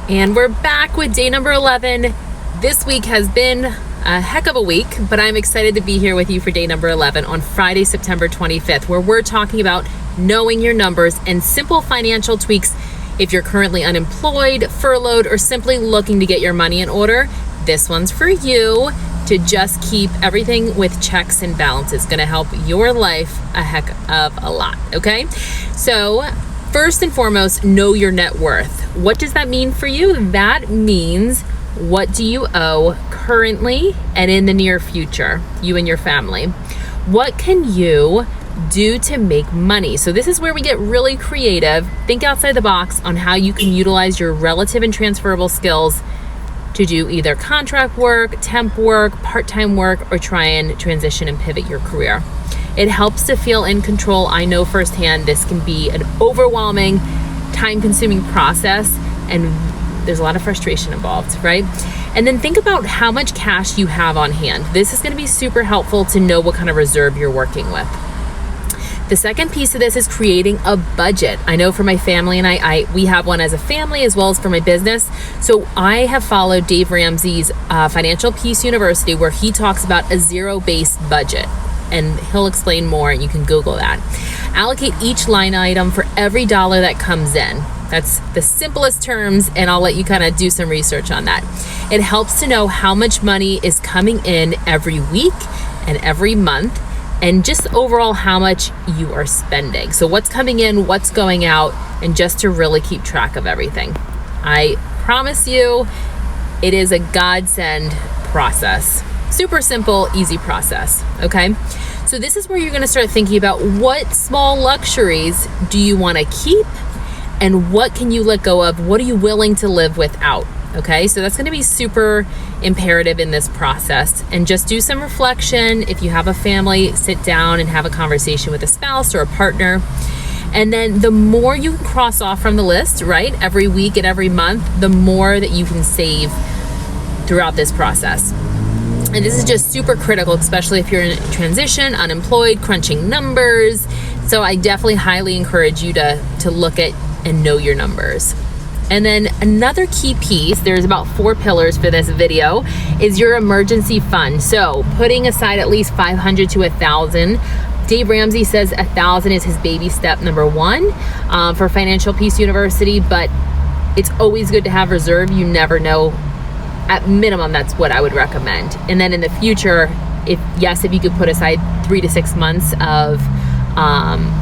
And we're back with day number 11. This week has been a heck of a week, but I'm excited to be here with you for day number 11 on Friday, September 25th, where we're talking about knowing your numbers and simple financial tweaks. If you're currently unemployed, furloughed, or simply looking to get your money in order, this one's for you to just keep everything with checks and balances. Gonna help your life a heck of a lot, okay? So first and foremost, know your net worth. What does that mean for you? That means what do you owe currently and in the near future, you and your family? What can you do to make money? So this is where we get really creative. Think outside the box on how you can utilize your relative and transferable skills to do either contract work, temp work, part-time work, or try and transition and pivot your career. It helps to feel in control. I know firsthand this can be an overwhelming, time-consuming process, and there's a lot of frustration involved, right? And then think about how much cash you have on hand. This is going to be super helpful to know what kind of reserve you're working with. The second piece of this is creating a budget. I know for my family and we have one as a family as well as for my business. So I have followed Dave Ramsey's Financial Peace University, where he talks about a zero-based budget. And he'll explain more, and you can Google that. Allocate each line item for every dollar that comes in. That's the simplest terms, and I'll let you kind of do some research on that. It helps to know how much money is coming in every week and every month, and just overall how much you are spending. So what's coming in, what's going out, and just to really keep track of everything. I promise you, it is a godsend process. Super simple, easy process, okay? So this is where you're gonna start thinking about what small luxuries do you wanna keep and what can you let go of? What are you willing to live without? Okay, so that's gonna be super imperative in this process. And just do some reflection. If you have a family, sit down and have a conversation with a spouse or a partner. And then the more you can cross off from the list, right, every week and every month, the more that you can save throughout this process. And this is just super critical, especially if you're in transition, unemployed, crunching numbers. So I definitely highly encourage you to look at and know your numbers. And then another key piece, there's about 4 pillars for this video, is your emergency fund. So putting aside at least $500 to $1,000. Dave Ramsey says $1,000 is his baby step number 1 for Financial Peace University, but it's always good to have reserve. You never know. At minimum, that's what I would recommend. And then in the future, if you could put aside 3 to 6 months of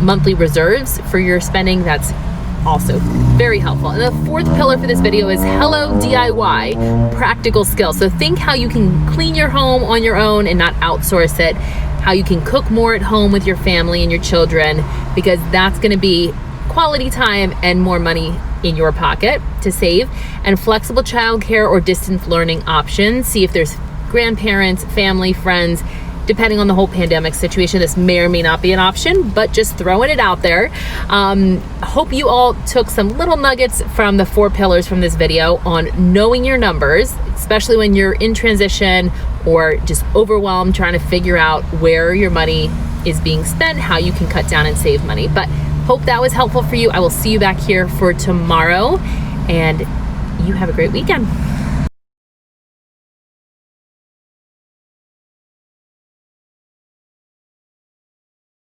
monthly reserves for your spending, that's also very helpful. And the 4th pillar for this video is Hello DIY, practical skills. So think how you can clean your home on your own and not outsource it, how you can cook more at home with your family and your children, because that's gonna be quality time and more money in your pocket to save. And flexible childcare or distance learning options. See if there's grandparents, family, friends. Depending on the whole pandemic situation, this may or may not be an option, but just throwing it out there. Hope you all took some little nuggets from the 4 pillars from this video on knowing your numbers, especially when you're in transition or just overwhelmed trying to figure out where your money is being spent, how you can cut down and save money. But hope that was helpful for you. I will see you back here for tomorrow, and you have a great weekend.